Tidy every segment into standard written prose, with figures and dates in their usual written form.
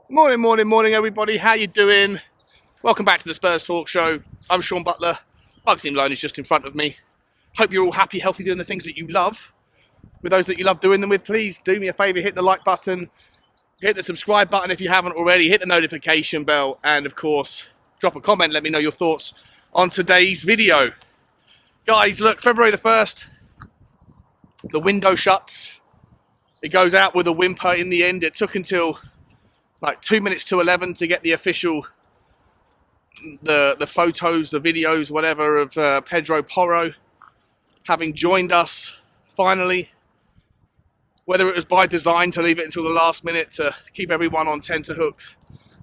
Morning, everybody. How you doing? Welcome back to the Spurs Talk Show. I'm Sean Butler. Bugsy Malone is just in front of me. Hope you're all happy, healthy, doing the things that you love. With those that you love doing them with, please do me a favour, hit the like button, hit the subscribe button if you haven't already, hit the notification bell, and of course, drop a comment, let me know your thoughts on today's video. Guys, look, February the 1st, the window shuts. It goes out with a whimper in the end. It took until like 2 minutes to 11 to get the official, the photos, the videos, whatever, of Pedro Porro having joined us finally. Whether it was by design to leave it until the last minute to keep everyone on tenterhooks,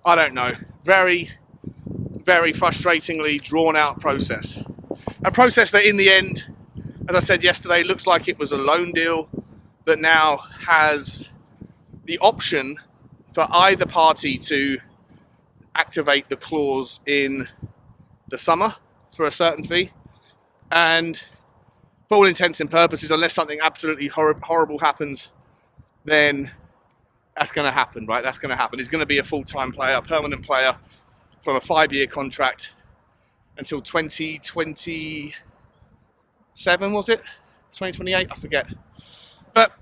I don't know. Very, very frustratingly drawn out process. A process that in the end, as I said yesterday, looks like it was a loan deal that now has the option for either party to activate the clause in the summer for a certain fee. And for all intents and purposes, unless something absolutely horrible happens, then that's going to happen, right? That's going to happen. He's going to be a full-time player, permanent player, from a 5-year contract until 2027, was it? 2028? I forget. But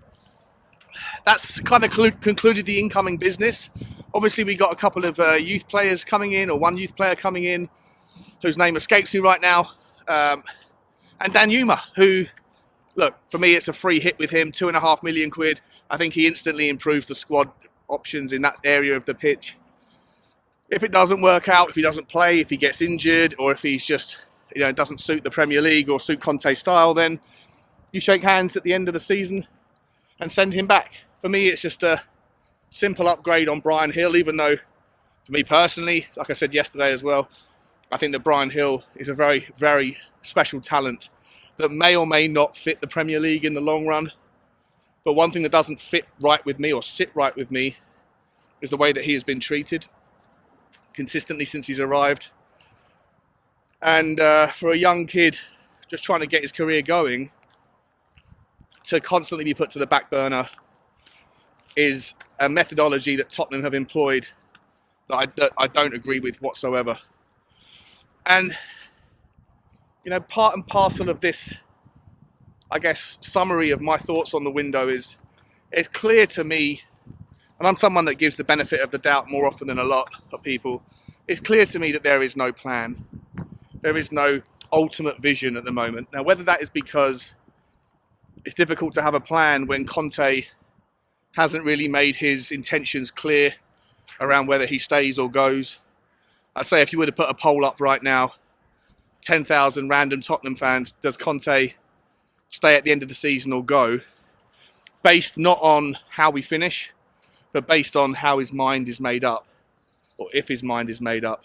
that's kind of concluded the incoming business. Obviously, we got a couple of youth players coming in, or one youth player coming in, whose name escapes me right now, and Dan Yuma, who, look, for me, it's a free hit with him, £2.5 million. I think he instantly improves the squad options in that area of the pitch. If it doesn't work out, if he doesn't play, if he gets injured, or if he's just, doesn't suit the Premier League or suit Conte's style, then you shake hands at the end of the season and send him back. For me, it's just a simple upgrade on Bryan Gil, even though, for me personally, like I said yesterday as well, I think that Bryan Gil is a very, very special talent that may or may not fit the Premier League in the long run. But one thing that doesn't fit right with me or sit right with me is the way that he has been treated consistently since he's arrived. And for a young kid just trying to get his career going, to constantly be put to the back burner is a methodology that Tottenham have employed that I don't agree with whatsoever. And, part and parcel of this, I guess, summary of my thoughts on the window is, it's clear to me, and I'm someone that gives the benefit of the doubt more often than a lot of people, it's clear to me that there is no plan. There is no ultimate vision at the moment. Now, whether that is because it's difficult to have a plan when Conte hasn't really made his intentions clear around whether he stays or goes. I'd say if you were to put a poll up right now, 10,000 random Tottenham fans, does Conte stay at the end of the season or go? Based not on how we finish, but based on how his mind is made up, or if his mind is made up.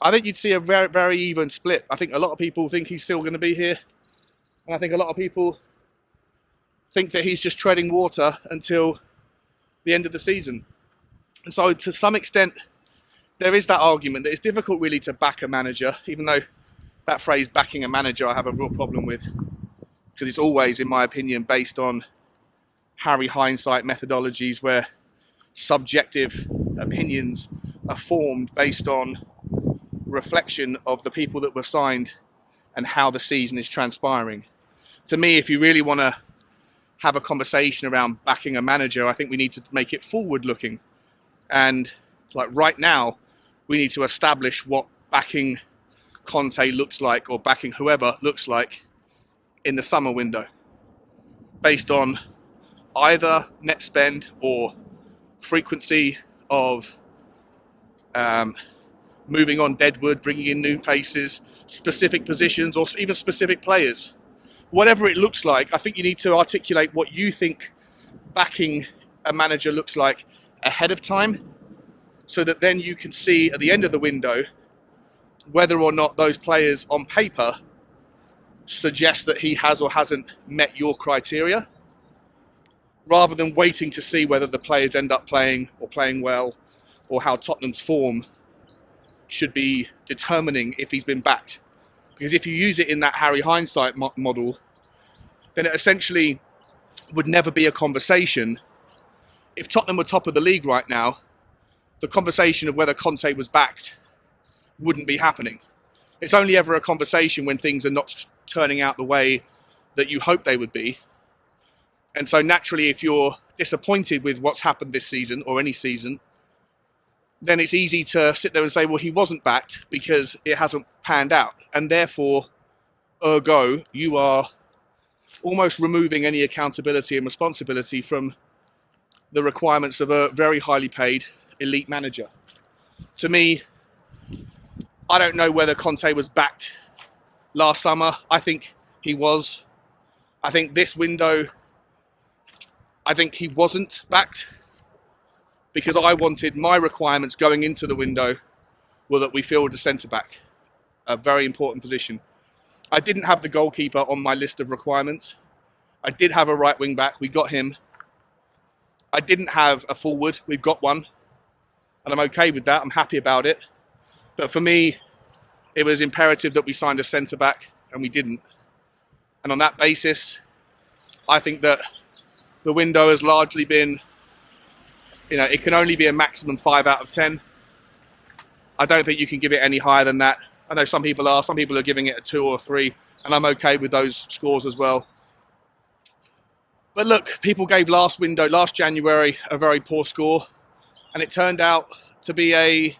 I think you'd see a very, very even split. I think a lot of people think he's still going to be here. And I think a lot of people think that he's just treading water until the end of the season. And so to some extent, there is that argument that it's difficult really to back a manager, even though that phrase backing a manager I have a real problem with, because it's always, in my opinion, based on Harry hindsight methodologies where subjective opinions are formed based on reflection of the people that were signed and how the season is transpiring. To me, if you really want to have a conversation around backing a manager, I think we need to make it forward-looking. And like right now, we need to establish what backing Conte looks like, or backing whoever looks like, in the summer window, based on either net spend or frequency of moving on deadwood, bringing in new faces, specific positions, or even specific players. Whatever it looks like, I think you need to articulate what you think backing a manager looks like ahead of time, so that then you can see at the end of the window whether or not those players on paper suggest that he has or hasn't met your criteria, rather than waiting to see whether the players end up playing or playing well, or how Tottenham's form should be determining if he's been backed. Because if you use it in that Harry hindsight model, then it essentially would never be a conversation. If Tottenham were top of the league right now, the conversation of whether Conte was backed wouldn't be happening. It's only ever a conversation when things are not turning out the way that you hope they would be. And so naturally, if you're disappointed with what's happened this season or any season, then it's easy to sit there and say, well, he wasn't backed because it hasn't panned out. And therefore, ergo, you are almost removing any accountability and responsibility from the requirements of a very highly paid elite manager. To me, I don't know whether Conte was backed last summer. I think he was. I think this window, I think he wasn't backed, because I wanted my requirements going into the window were that we filled a centre-back, a very important position. I didn't have the goalkeeper on my list of requirements. I did have a right wing-back. We got him. I didn't have a forward. We've got one. And I'm okay with that. I'm happy about it. But for me, it was imperative that we signed a centre-back, and we didn't. And on that basis, I think that the window has largely been, it can only be a maximum 5 out of 10. I don't think you can give it any higher than that. I know some people are. Some people are giving it a 2 or 3, and I'm okay with those scores as well. But look, people gave last January, a very poor score, and it turned out to be a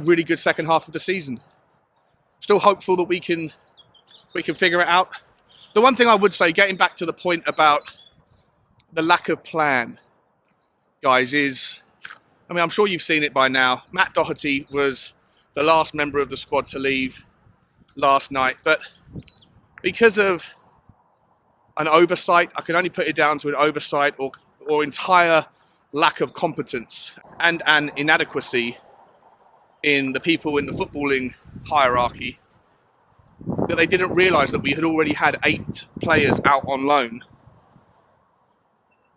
really good second half of the season. Still hopeful that we can figure it out. The one thing I would say, getting back to the point about the lack of plan, guys, is, I'm sure you've seen it by now. Matt Doherty was the last member of the squad to leave last night, but because of an oversight, I can only put it down to an oversight or entire lack of competence and an inadequacy in the people in the footballing hierarchy, that they didn't realise that we had already had 8 players out on loan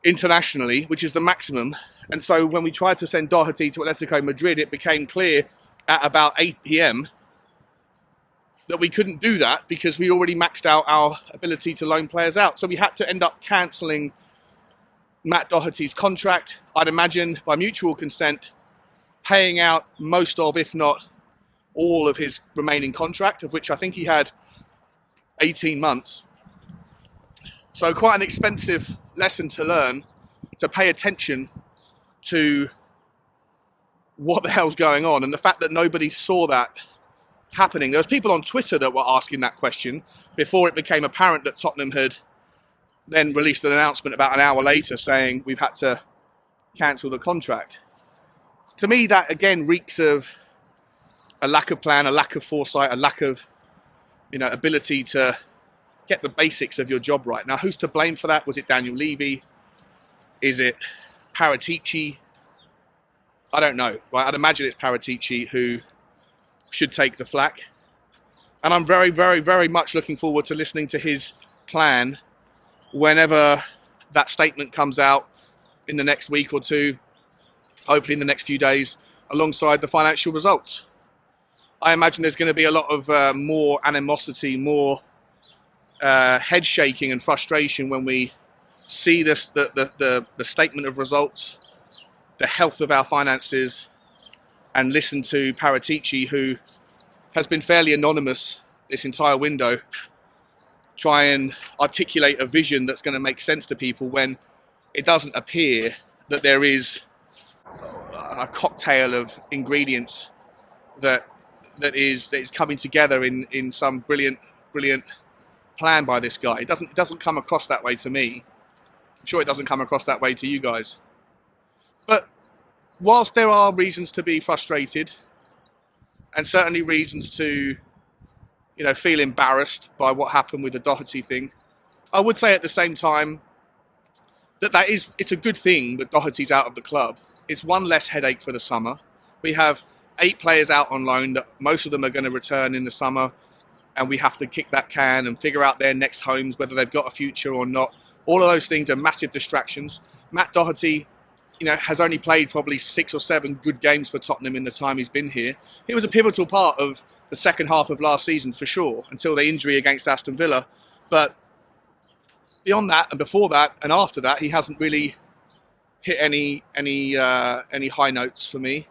internationally, which is the maximum. And so when we tried to send Doherty to Atletico Madrid, it became clear at about 8 p.m. that we couldn't do that because we already maxed out our ability to loan players out. So we had to end up cancelling Matt Doherty's contract. I'd imagine by mutual consent, paying out most of, if not all of his remaining contract, of which I think he had 18 months. So quite an expensive lesson to learn, to pay attention to what the hell's going on, and the fact that nobody saw that happening. There was people on Twitter that were asking that question before it became apparent that Tottenham had then released an announcement about an hour later saying we've had to cancel the contract. To me, that again reeks of a lack of plan, a lack of foresight, a lack of ability to get the basics of your job right. Now, who's to blame for that? Was it Daniel Levy? Is it Paratici? I don't know. Right? I'd imagine it's Paratici who should take the flak. And I'm very, very, very much looking forward to listening to his plan whenever that statement comes out in the next week or two, hopefully in the next few days, alongside the financial results. I imagine there's going to be a lot of more animosity, more head shaking and frustration when we see this, the statement of results, the health of our finances, and listen to Paratici, who has been fairly anonymous this entire window, try and articulate a vision that's going to make sense to people when it doesn't appear that there is a cocktail of ingredients that is coming together in some brilliant plan by this guy. It doesn't come across that way to me. I'm sure it doesn't come across that way to you guys. But whilst there are reasons to be frustrated, and certainly reasons to feel embarrassed by what happened with the Doherty thing, I would say at the same time that it's a good thing that Doherty's out of the club. It's one less headache for the summer. We have 8 players out on loan, that most of them are going to return in the summer, and we have to kick that can and figure out their next homes, whether they've got a future or not. All of those things are massive distractions. Matt Doherty, has only played probably 6 or 7 good games for Tottenham in the time he's been here. He was a pivotal part of the second half of last season for sure, until the injury against Aston Villa. But beyond that, and before that, and after that, he hasn't really hit any high notes for me.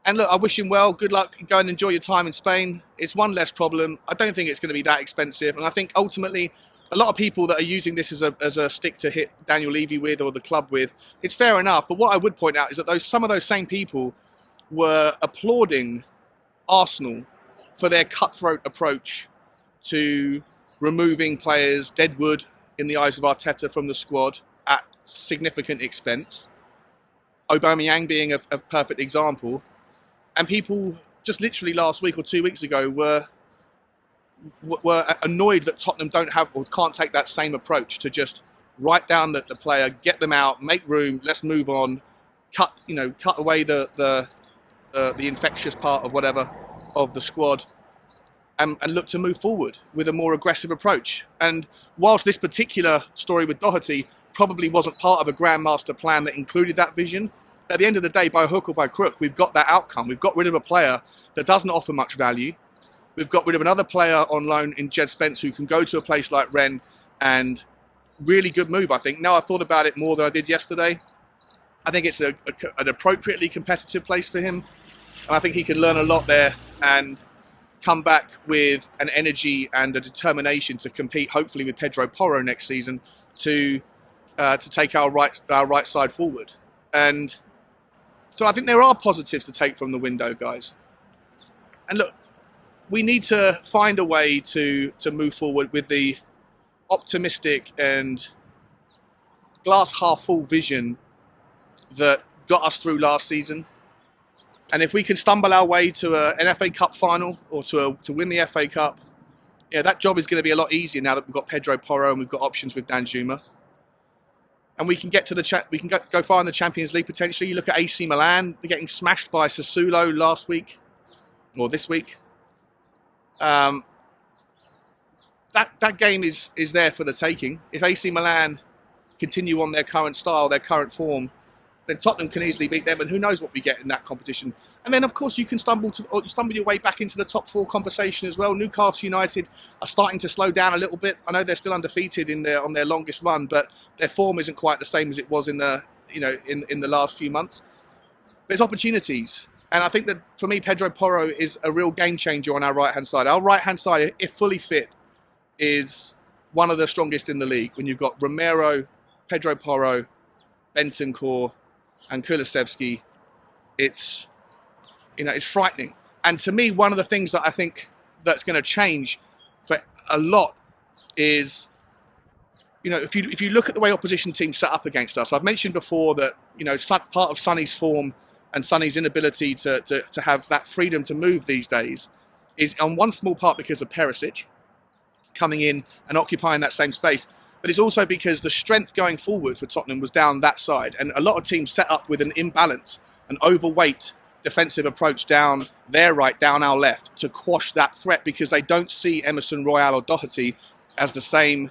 And look, I wish him well. Good luck. Go and enjoy your time in Spain. It's one less problem. I don't think it's going to be that expensive. And I think ultimately, a lot of people that are using this as a stick to hit Daniel Levy with or the club with, it's fair enough. But what I would point out is that some of those same people were applauding Arsenal for their cutthroat approach to removing players, deadwood in the eyes of Arteta, from the squad at significant expense. Aubameyang being a perfect example. And people just literally last week or 2 weeks ago were annoyed that Tottenham don't have or can't take that same approach to just write down the player, get them out, make room, let's move on, cut away the infectious part of whatever of the squad, and look to move forward with a more aggressive approach. And whilst this particular story with Doherty probably wasn't part of a grand master plan that included that vision, at the end of the day, by hook or by crook, we've got that outcome. We've got rid of a player that doesn't offer much value. We've got rid of another player on loan in Jed Spence who can go to a place like Rennes, and really good move, I think. Now I thought about it more than I did yesterday. I think it's an appropriately competitive place for him. And I think he can learn a lot there and come back with an energy and a determination to compete, hopefully with Pedro Porro next season, to take our right side forward. And so I think there are positives to take from the window, guys. And look, we need to find a way to move forward with the optimistic and glass half full vision that got us through last season. And if we can stumble our way to an FA Cup final or to win the FA Cup, yeah, that job is going to be a lot easier now that we've got Pedro Porro and we've got options with Danjuma. And we can get to we can go far in the Champions League potentially. You look at AC Milan, they're getting smashed by Sassuolo last week or this week. That game is there for the taking. If AC Milan continue on their current style, their current form, then Tottenham can easily beat them, and who knows what we get in that competition. And then, of course, you can stumble your way back into the top four conversation as well. Newcastle United are starting to slow down a little bit. I know they're still undefeated on their longest run, but their form isn't quite the same as it was in the last few months. There's opportunities, and I think that for me, Pedro Porro is a real game changer on our right hand side. Our right hand side, if fully fit, is one of the strongest in the league. When you've got Romero, Pedro Porro, Bentancur, and Kulusevski, it's frightening. And to me, one of the things that I think that's going to change for a lot is, if you look at the way opposition teams set up against us. I've mentioned before that part of Sonny's form and Sonny's inability to have that freedom to move these days is on one small part because of Perisic coming in and occupying that same space. But it's also because the strength going forward for Tottenham was down that side. And a lot of teams set up with an imbalance, an overweight defensive approach down their right, down our left, to quash that threat because they don't see Emerson Royal or Doherty as the same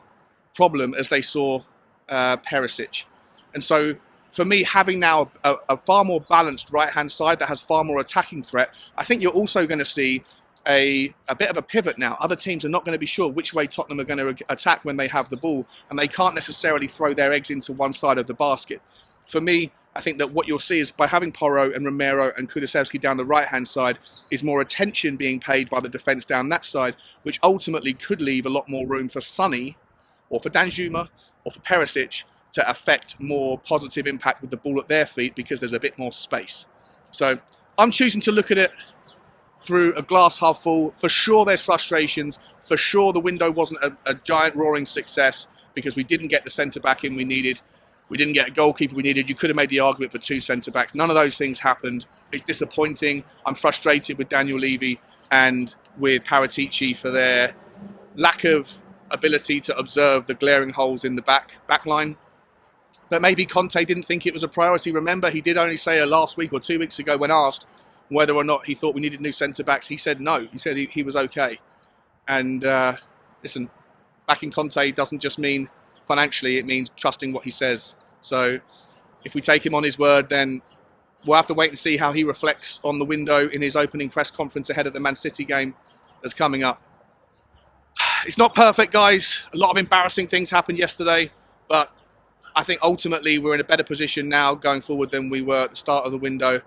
problem as they saw Perisic. And so for me, having now a far more balanced right-hand side that has far more attacking threat, I think you're also going to see a bit of a pivot now. Other teams are not going to be sure which way Tottenham are going to attack when they have the ball, and they can't necessarily throw their eggs into one side of the basket. For me, I think that what you'll see is by having Porro and Romero and Kulusevski down the right-hand side is more attention being paid by the defence down that side, which ultimately could leave a lot more room for Sonny or for Danjuma or for Perisic to affect more positive impact with the ball at their feet because there's a bit more space. So I'm choosing to look at it through a glass half full. For sure there's frustrations. For sure the window wasn't a giant roaring success because we didn't get the centre-back in we needed. We didn't get a goalkeeper we needed. You could have made the argument for two centre-backs. None of those things happened. It's disappointing. I'm frustrated with Daniel Levy and with Paratici for their lack of ability to observe the glaring holes in the back line. But maybe Conte didn't think it was a priority. Remember, he did only say last week or 2 weeks ago when asked whether or not he thought we needed new centre-backs, he said no. He said he was okay. And listen, backing Conte doesn't just mean financially, it means trusting what he says. So if we take him on his word, then we'll have to wait and see how he reflects on the window in his opening press conference ahead of the Man City game that's coming up. It's not perfect, guys. A lot of embarrassing things happened yesterday, but I think ultimately we're in a better position now going forward than we were at the start of the window.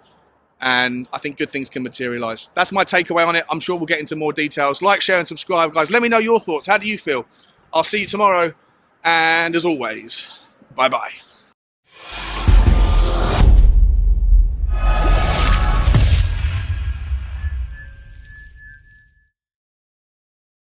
And I think good things can materialise. That's my takeaway on it. I'm sure we'll get into more details. Like, share and subscribe, guys. Let me know your thoughts. How do you feel? I'll see you tomorrow. And as always, bye-bye.